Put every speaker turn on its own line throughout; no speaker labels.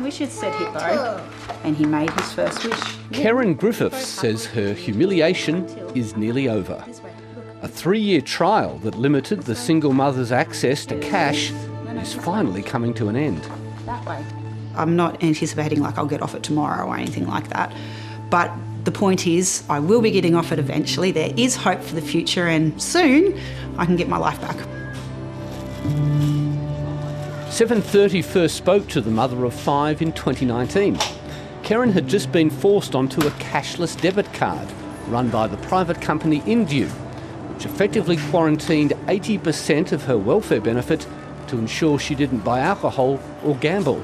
wishes, said Hippo. And he made his first wish.
Karen Griffiths says her humiliation is nearly over. A 3-year trial that limited the single mother's access to cash is finally coming to an end.
That way. I'm not anticipating like I'll get off it tomorrow or anything like that. But the point is, I will be getting off it eventually. There is hope for the future, and soon I can get my life back.
7:30 first spoke to the mother of 5 in 2019. Karen had just been forced onto a cashless debit card run by the private company Indue, which effectively quarantined 80% of her welfare benefit to ensure she didn't buy alcohol or gamble.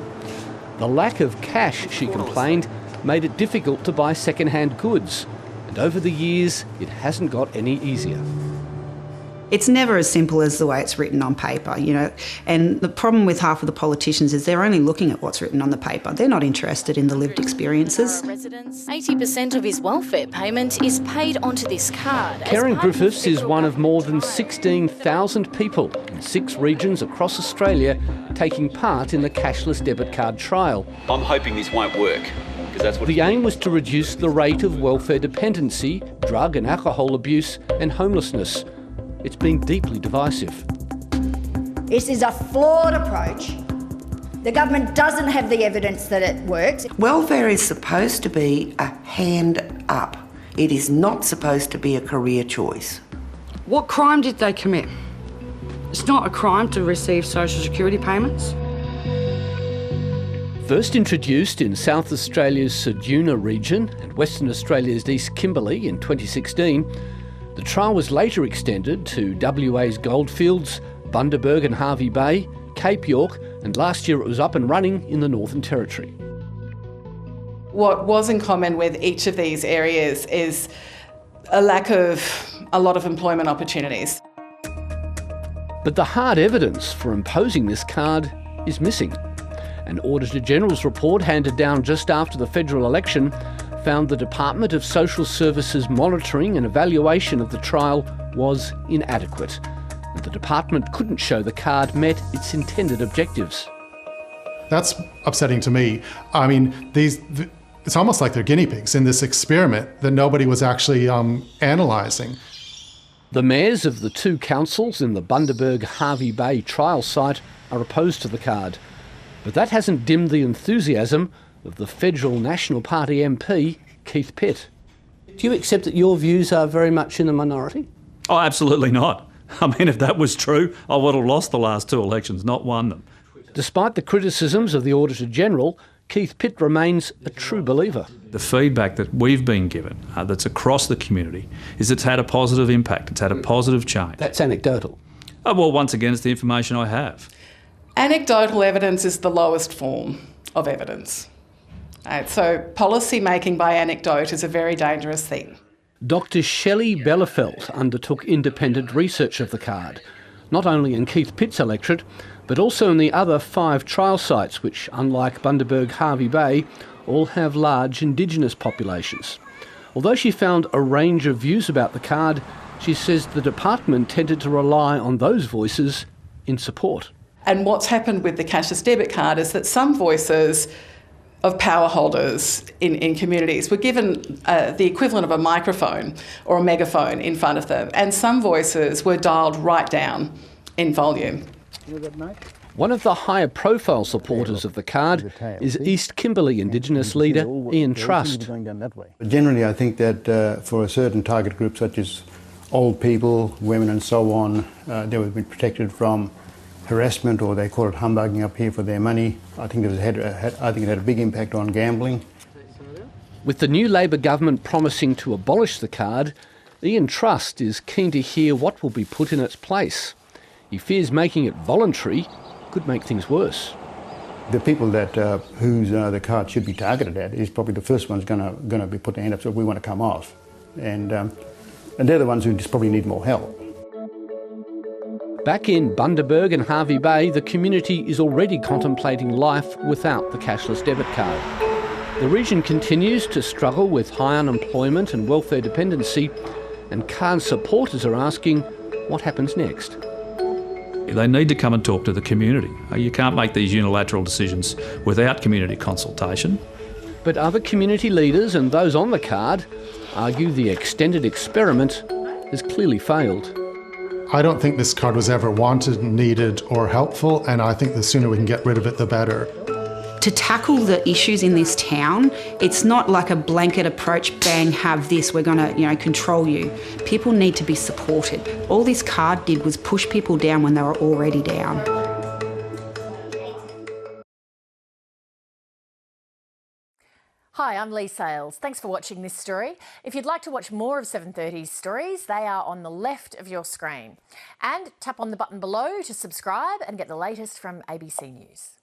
The lack of cash, she complained, made it difficult to buy second-hand goods, and over the years it hasn't got any easier.
It's never as simple as the way it's written on paper, you know, and the problem with half of the politicians is they're only looking at what's written on the paper. They're not interested in the lived experiences.
80% of his welfare payment is paid onto this card.
Karen Griffiths is one of more than 16,000 people in 6 regions across Australia taking part in the cashless debit card trial.
I'm hoping this won't work. That's what
the aim was to reduce the rate of welfare dependency, drug and alcohol abuse and homelessness. It's been deeply divisive.
This is a flawed approach. The government doesn't have the evidence that it works.
Welfare is supposed to be a hand up. It is not supposed to be a career choice.
What crime did they commit? It's not a crime to receive social security payments.
First introduced in South Australia's Ceduna region and Western Australia's East Kimberley in 2016, the trial was later extended to WA's Goldfields, Bundaberg and Hervey Bay, Cape York, and last year it was up and running in the Northern Territory.
What was in common with each of these areas is a lack of a lot of employment opportunities.
But the hard evidence for imposing this card is missing. An Auditor General's report handed down just after the federal election found the Department of Social Services monitoring and evaluation of the trial was inadequate, and the department couldn't show the card met its intended objectives.
That's upsetting to me. I mean, it's almost like they're guinea pigs in this experiment that nobody was actually analysing.
The mayors of the 2 councils in the Bundaberg-Hervey Bay trial site are opposed to the card, but that hasn't dimmed the enthusiasm of the federal National Party MP, Keith Pitt. Do you accept that your views are very much in the minority?
Oh, absolutely not. I mean, if that was true, I would have lost the last 2 elections, not won them.
Despite the criticisms of the Auditor General, Keith Pitt remains a true believer.
The feedback that we've been given, that's across the community, is it's had a positive impact, it's had a positive change.
That's anecdotal.
Well, once again, it's the information I have.
Anecdotal evidence is the lowest form of evidence. So policy making by anecdote is a very dangerous thing.
Dr. Shelley Bellerfeld undertook independent research of the card, not only in Keith Pitt's electorate, but also in the other 5 trial sites which, unlike Bundaberg-Hervey Bay, all have large Indigenous populations. Although she found a range of views about the card, she says the department tended to rely on those voices in support.
And what's happened with the cashless debit card is that some voices of power holders in communities were given the equivalent of a microphone or a megaphone in front of them, and some voices were dialed right down in volume.
One of the higher profile supporters of the card is East Kimberley Indigenous leader Ian Trust.
Generally, I think that for a certain target group such as old people, women and so on, they would be protected from harassment, or they call it humbugging up here for their money. I think it had a big impact on gambling.
With the new Labor government promising to abolish the card, Ian Trust is keen to hear what will be put in its place. He fears making it voluntary could make things worse.
The people that whose the card should be targeted at is probably the first ones going to be put their hand up, so we want to come off, and they're the ones who just probably need more help.
Back in Bundaberg and Hervey Bay, the community is already contemplating life without the cashless debit card. The region continues to struggle with high unemployment and welfare dependency, and card supporters are asking what happens next.
They need to come and talk to the community. You can't make these unilateral decisions without community consultation.
But other community leaders and those on the card argue the extended experiment has clearly failed.
I don't think this card was ever wanted, needed or helpful, and I think the sooner we can get rid of it, the better.
To tackle the issues in this town, it's not like a blanket approach, bang, have this, we're gonna, control you. People need to be supported. All this card did was push people down when they were already down.
Hi, I'm Lee Sales. Thanks for watching this story. If you'd like to watch more of 730's stories, they are on the left of your screen. And tap on the button below to subscribe and get the latest from ABC News.